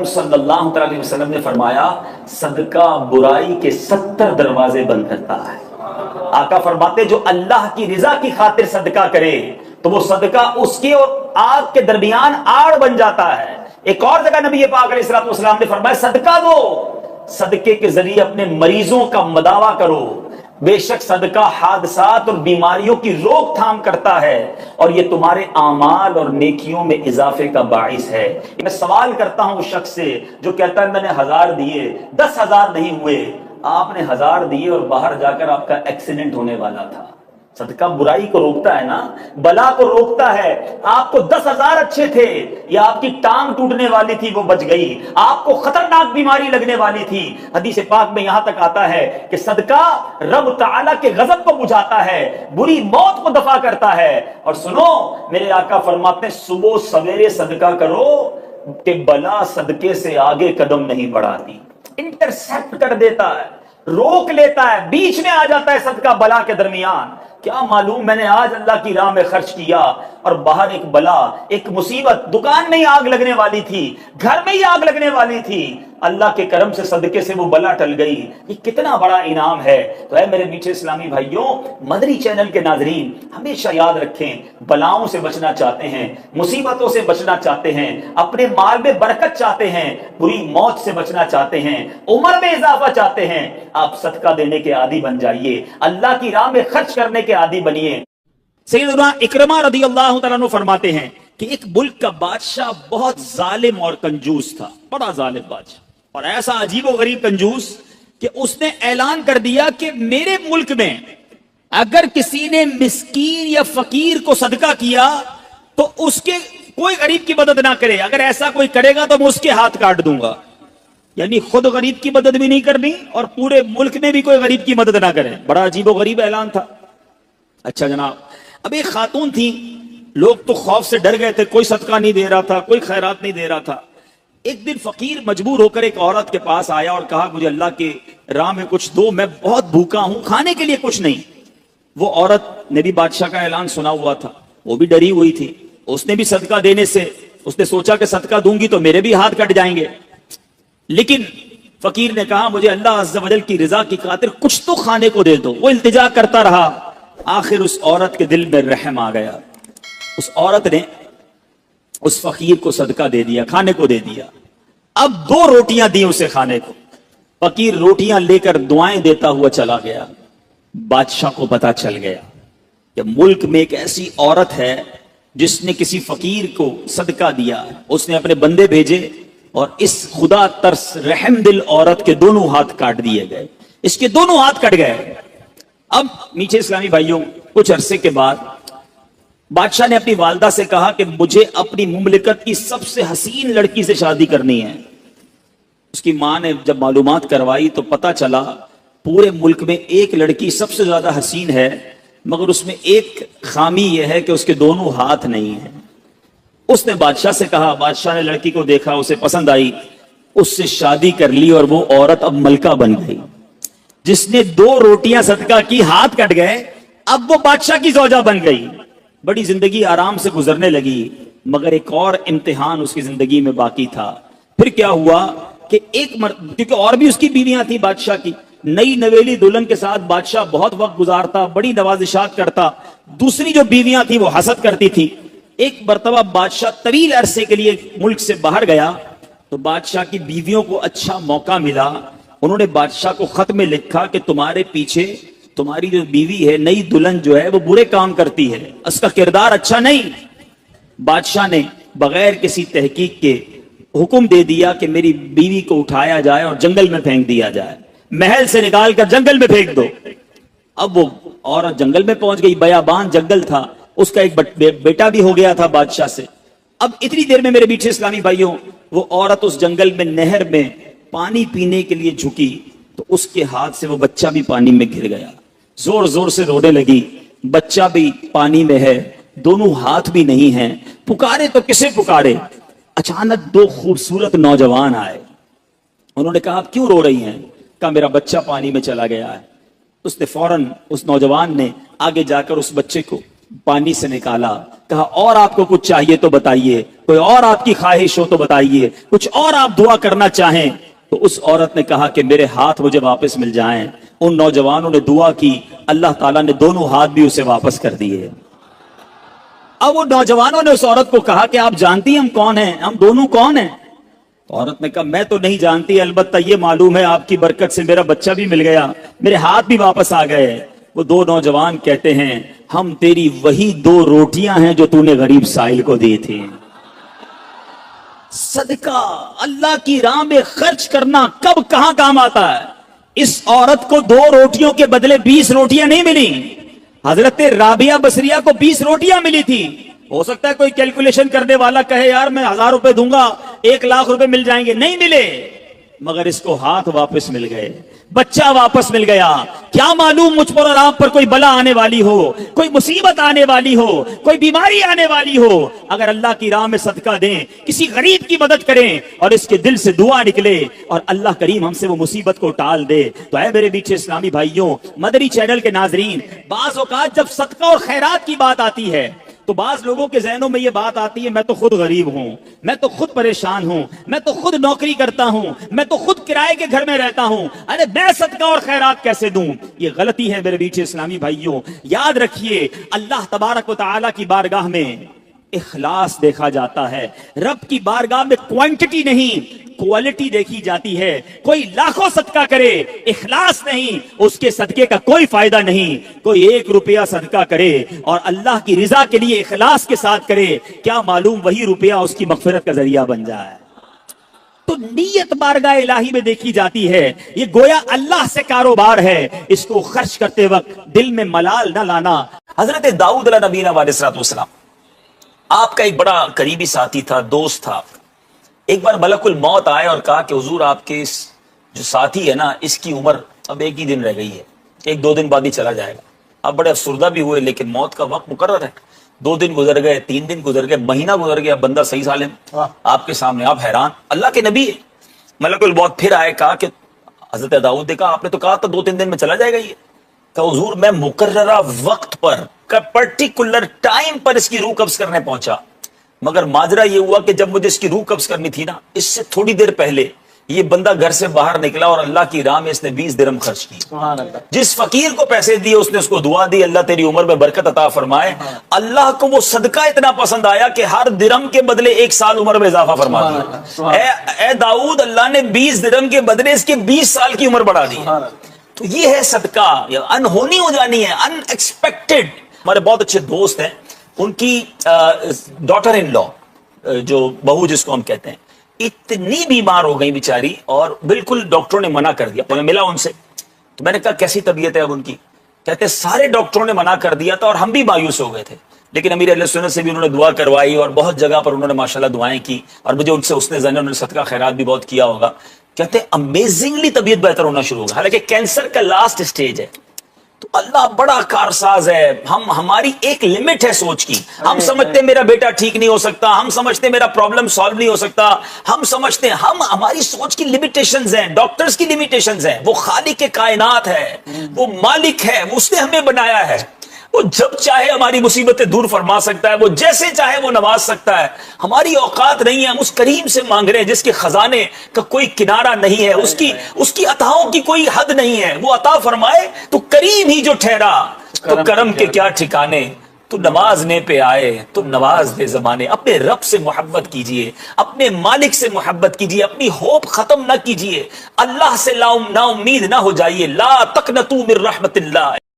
صلی اللہ علیہ وسلم نے فرمایا صدقہ برائی کے 70 دروازے بند کرتا ہے۔ آقا فرماتے جو اللہ کی رضا کی خاطر صدقہ کرے تو وہ صدقہ اس کے اور آگ کے درمیان آڑ بن جاتا ہے۔ ایک اور جگہ نبی پاک علیہ الصلوۃ والسلام نے فرمایا صدقہ دو، صدقے کے ذریعے اپنے مریضوں کا مداوا کرو، بے شک صدقہ حادثات اور بیماریوں کی روک تھام کرتا ہے اور یہ تمہارے اعمال اور نیکیوں میں اضافے کا باعث ہے۔ میں سوال کرتا ہوں اس شخص سے جو کہتا ہے میں نے 1000 دیے 10,000 نہیں ہوئے۔ آپ نے 1000 دیے اور باہر جا کر آپ کا ایکسیڈنٹ ہونے والا تھا۔ صدقہ برائی کو روکتا ہے نا، بلا کو روکتا ہے۔ آپ کو 10,000 اچھے تھے یا آپ کی ٹانگ ٹوٹنے والی تھی وہ بچ گئی، آپ کو خطرناک بیماری لگنے والی تھی۔ حدیث پاک میں یہاں تک آتا ہے کہ صدقہ رب تعالیٰ کے غضب کو بجھاتا ہے، بری موت کو دفع کرتا ہے۔ اور سنو میرے آقا فرماتے ہیں صبح سویرے صدقہ کرو کہ بلا صدقے سے آگے قدم نہیں بڑھاتی، انٹرسیپٹ کر دیتا ہے، روک لیتا ہے، بیچ میں آ جاتا ہے صدقہ بلا کے درمیان۔ کیا معلوم میں نے آج اللہ کی راہ میں خرچ کیا اور باہر ایک بلا، ایک مصیبت، دکان میں ہی آگ لگنے والی تھی، گھر میں ہی آگ لگنے والی تھی، اللہ کے کرم سے صدقے سے وہ بلا ٹل گئی۔ یہ کتنا بڑا انعام ہے۔ تو اے میرے میٹھے اسلامی بھائیوں، مدنی چینل کے ناظرین ہمیشہ یاد رکھیں، بلاؤں سے بچنا چاہتے ہیں، مصیبتوں سے بچنا چاہتے ہیں، اپنے مال میں برکت چاہتے ہیں، بری موت سے بچنا چاہتے ہیں، عمر میں اضافہ چاہتے ہیں، آپ صدقہ دینے کے عادی بن جائیے، اللہ کی راہ میں خرچ کرنے کے عادی بنیے۔ سیدنا اکرمہ رضی اللہ تعالیٰ عنہ فرماتے ہیں کہ ایک ملک کا بادشاہ بہت ظالم اور کنجوس تھا، بڑا ظالم بادشاہ، اور ایسا عجیب و غریب کنجوس کہ اس نے اعلان کر دیا کہ میرے ملک میں اگر کسی نے مسکین یا فقیر کو صدقہ کیا تو اس کے کوئی غریب کی مدد نہ کرے، اگر ایسا کوئی کرے گا تو میں اس کے ہاتھ کاٹ دوں گا۔ یعنی خود غریب کی مدد بھی نہیں کرنی اور پورے ملک میں بھی کوئی غریب کی مدد نہ کرے۔ بڑا عجیب و غریب اعلان تھا۔ اچھا جناب، اب ایک خاتون تھی، لوگ تو خوف سے ڈر گئے تھے، کوئی صدقہ نہیں دے رہا تھا، کوئی خیرات نہیں دے رہا تھا۔ ایک دن فقیر مجبور ہو کر ایک عورت کے پاس آیا اور کہا مجھے اللہ کے راہ میں کچھ دو، میں بہت بھوکا ہوں، کھانے کے لیے کچھ نہیں۔ وہ عورت نے بھی بادشاہ کا اعلان سنا ہوا تھا، وہ بھی ڈری ہوئی تھی، اس نے بھی صدقہ دینے سے اس نے سوچا کہ صدقہ دوں گی تو میرے بھی ہاتھ کٹ جائیں گے، لیکن فقیر نے کہا مجھے اللہ عز و جل کی رضا کی خاطر کچھ تو کھانے کو دے دو۔ وہ التجا کرتا رہا، آخر اس عورت کے دل میں رحم آ گیا، اس عورت نے اس فقیر کو صدقہ دے دیا، کھانے کو دے دیا۔ اب 2 روٹیاں دی اسے کھانے کو، فقیر روٹیاں لے کر دعائیں دیتا ہوا چلا گیا۔ بادشاہ کو پتا چل گیا کہ ملک میں ایک ایسی عورت ہے جس نے کسی فقیر کو صدقہ دیا۔ اس نے اپنے بندے بھیجے اور اس خدا ترس رحم دل عورت کے دونوں ہاتھ کاٹ دیے گئے، اس کے دونوں ہاتھ کٹ گئے۔ اب میٹھے اسلامی بھائیوں، کچھ عرصے کے بعد بادشاہ نے اپنی والدہ سے کہا کہ مجھے اپنی مملکت کی سب سے حسین لڑکی سے شادی کرنی ہے۔ اس کی ماں نے جب معلومات کروائی تو پتا چلا پورے ملک میں ایک لڑکی سب سے زیادہ حسین ہے، مگر اس میں ایک خامی یہ ہے کہ اس کے دونوں ہاتھ نہیں ہیں۔ اس نے بادشاہ سے کہا، بادشاہ نے لڑکی کو دیکھا، اسے پسند آئی، اس سے شادی کر لی اور وہ عورت اب ملکہ بن گئی۔ جس نے 2 روٹیاں صدقہ کی، ہاتھ کٹ گئے، اب وہ بادشاہ کی زوجہ بن گئی، بڑی زندگی آرام سے گزرنے لگی۔ مگر ایک اور امتحان اس کی زندگی میں باقی تھا۔ پھر کیا ہوا کہ کیونکہ اور بھی اس کی بیویاں تھیں بادشاہ کی، نئی نویلی دلہن کے ساتھ بادشاہ بہت وقت گزارتا، بڑی نوازشات کرتا، دوسری جو بیویاں تھیں وہ حسد کرتی تھی۔ ایک مرتبہ بادشاہ طویل عرصے کے لیے ملک سے باہر گیا تو بادشاہ کی بیویوں کو اچھا موقع ملا، انہوں نے بادشاہ کو خط میں لکھا کہ تمہارے پیچھے تمہاری جو بیوی ہے، نئی دلہن جو ہے، وہ برے کام کرتی ہے، اس کا کردار اچھا نہیں۔ بادشاہ نے بغیر کسی تحقیق کے حکم دے دیا کہ میری بیوی کو اٹھایا جائے اور جنگل میں پھینک دیا جائے، محل سے نکال کر جنگل میں پھینک دو۔ اب وہ عورت جنگل میں پہنچ گئی، بیابان جنگل تھا، اس کا ایک بیٹا بھی ہو گیا تھا بادشاہ سے۔ اب اتنی دیر میں میرے میٹھے اسلامی بھائیوں، وہ عورت اس جنگل میں نہر میں پانی پینے کے لیے جھکی تو اس کے ہاتھ سے وہ بچہ بھی پانی میں گر گیا، زور زور سے رونے لگی، بچہ بھی پانی میں ہے، دونوں ہاتھ بھی نہیں ہیں، پکارے تو کسے پکارے؟ اچانک 2 خوبصورت نوجوان آئے، انہوں نے کہا آپ کیوں رو رہی ہیں؟ کہا میرا بچہ پانی میں چلا گیا ہے۔ اس نے فوراً اس نوجوان نے آگے جا کر اس بچے کو پانی سے نکالا، کہا اور آپ کو کچھ چاہیے تو بتائیے، کوئی اور آپ کی خواہش ہو تو بتائیے، کچھ اور آپ دعا کرنا چاہیں۔ تو اس عورت نے کہا کہ میرے ہاتھ مجھے واپس مل جائیں۔ ان نوجوانوں نے دعا کی، اللہ تعالیٰ نے دونوں ہاتھ بھی اسے واپس کر دیے۔ اب وہ نوجوانوں نے اس عورت کو کہا کہ آپ جانتی ہیں ہم کون ہیں، ہم دونوں کون ہیں؟ عورت نے کہا میں تو نہیں جانتی، البتہ یہ معلوم ہے آپ کی برکت سے میرا بچہ بھی مل گیا، میرے ہاتھ بھی واپس آ گئے۔ وہ دو نوجوان کہتے ہیں ہم تیری وہی 2 روٹیاں ہیں جو تو نے غریب سائل کو دی تھی۔ صدقہ اللہ کی راہ میں خرچ کرنا کب کہاں کام آتا ہے؟ اس عورت کو 2 روٹیوں کے بدلے 20 روٹیاں نہیں ملی، حضرت رابعہ بصریہ کو 20 روٹیاں ملی تھی۔ ہو سکتا ہے کوئی کیلکولیشن کرنے والا کہے یار میں 1000 روپے دوں گا 1 لاکھ روپے مل جائیں گے، نہیں ملے، مگر اس کو ہاتھ واپس مل گئے، بچہ واپس مل گیا۔ کیا معلوم مجھ پر اور آپ پر کوئی بلا آنے والی ہو، کوئی مصیبت آنے والی ہو، کوئی بیماری آنے والی ہو، اگر اللہ کی راہ میں صدقہ دیں، کسی غریب کی مدد کریں اور اس کے دل سے دعا نکلے اور اللہ کریم ہم سے وہ مصیبت کو ٹال دے تو اے میرے میٹھے اسلامی بھائیوں، مدنی چینل کے ناظرین، بعض اوقات جب صدقہ اور خیرات کی بات آتی ہے تو بعض لوگوں کے ذہنوں میں یہ بات آتی ہے میں تو خود غریب ہوں، میں تو خود پریشان ہوں، میں تو خود نوکری کرتا ہوں، میں تو خود کرائے کے گھر میں رہتا ہوں، ارے میں صدقہ اور خیرات کیسے دوں؟ یہ غلطی ہے میرے میٹھے اسلامی بھائیوں۔ یاد رکھیے اللہ تبارک و تعالیٰ کی بارگاہ میں اخلاص دیکھا جاتا ہے، رب کی بارگاہ میں کوانٹٹی نہیں کوالٹی دیکھی جاتی ہے۔ کوئی لاکھوں صدقہ کرے اخلاص نہیں، اس کے صدقے کا کوئی فائدہ نہیں۔ کوئی 1 روپیہ صدقہ کرے اور اللہ کی رضا کے لیے اخلاص کے ساتھ کرے، کیا معلوم وہی روپیہ اس کی مغفرت کا ذریعہ بن جائے۔ تو نیت بارگاہ الہی میں دیکھی جاتی ہے، یہ گویا اللہ سے کاروبار ہے، اس کو خرچ کرتے وقت دل میں ملال نہ لانا۔ حضرت داؤد علیہ نبینا علیہ السلام آپ کا ایک بڑا قریبی ساتھی تھا، دوست تھا۔ ایک بار ملک الموت آئے اور کہا کہ حضور آپ کے اس جو ساتھی ہے نا اس کی عمر اب 1 ہی دن رہ گئی ہے، 1-2 دن بعد ہی چلا جائے گا۔ آپ بڑے افسردہ بھی ہوئے لیکن موت کا وقت مقرر ہے۔ 2 دن گزر گئے، 3 دن گزر گئے، مہینہ گزر گیا، بندہ صحیح سالم آپ کے سامنے، آپ حیران، اللہ کے نبی ہے۔ ملک الموت پھر آئے، کہا کہ حضرت داؤد نے کہا آپ نے تو کہا تھا 2-3 دن میں چلا جائے گا یہ۔ کہا حضور میں مقررہ وقت پر پرٹیکولر ٹائم پر اس کی روح قبض کرنے پہنچا، مگر ماجرا یہ ہوا کہ جب مجھے اس کی روح قبض کرنی تھی نا، اس سے تھوڑی دیر پہلے یہ بندہ گھر سے باہر نکلا اور اللہ کی راہ میں اس نے 20 درہم خرچ کی۔ جس فقیر کو پیسے دیے اس نے اس کو دعا دی اللہ تیری عمر میں برکت عطا فرمائے۔ اللہ کو وہ صدقہ اتنا پسند آیا کہ ہر درہم کے بدلے 1 سال عمر میں اضافہ فرما دیا۔ اے داؤد، اللہ نے 20 درہم کے بدلے اس کے 20 سال کی عمر بڑھا دی۔ تو یہ ہے صدقہ، انہونی ہو جانی ہے، ان ایکسپیکٹڈ۔ ہمارے بہت اچھے دوست ہیں، ان کی ڈاٹر ان لا، جو بہو جس کو ہم کہتے ہیں، اتنی بیمار ہو گئی بیچاری اور بالکل ڈاکٹروں نے منع کر دیا۔ میں ملا ان سے تو میں نے کہا کیسی طبیعت ہے اب ان کی؟ کہتے سارے ڈاکٹروں نے منع کر دیا تھا اور ہم بھی مایوس ہو گئے تھے، لیکن امیر اہل سنت سے بھی انہوں نے دعا کروائی اور بہت جگہ پر انہوں نے ماشاءاللہ دعائیں کی اور مجھے ان سے اس نے زن انہوں نے صدقہ خیرات بھی بہت کیا ہوگا۔ کہتے امیزنگلی طبیعت بہتر ہونا شروع ہوگا، حالانکہ کینسر کا لاسٹ سٹیج ہے۔ تو اللہ بڑا کارساز ہے، ہماری ایک لمٹ ہے سوچ کی۔ ہم سمجھتے میرا بیٹا ٹھیک نہیں ہو سکتا، ہم سمجھتے میرا پرابلم سالو نہیں ہو سکتا، ہم سمجھتے ہماری سوچ کی لمیٹیشنز ہیں، ڈاکٹرز کی لمیٹیشنز ہیں۔ وہ خالق کائنات ہے، وہ مالک ہے، اس نے ہمیں بنایا ہے، وہ جب چاہے ہماری مصیبتیں دور فرما سکتا ہے، وہ جیسے چاہے وہ نواز سکتا ہے۔ ہماری اوقات نہیں ہے، ہم اس کریم سے مانگ رہے ہیں جس کے خزانے کا کوئی کنارہ نہیں ہے، اس کی عطاؤں کی کوئی حد نہیں ہے۔ وہ عطا فرمائے تو کریم ہی جو ٹھہرا، تو کرم کے کیا ٹھکانے، تو نوازنے پہ آئے تو نواز دے زمانے۔ اپنے رب سے محبت کیجئے، اپنے مالک سے محبت کیجئے، اپنی ہوپ ختم نہ کیجئے، اللہ سے نا امید نہ ہو جائیے۔ لا تقنطوا من رحمت اللہ۔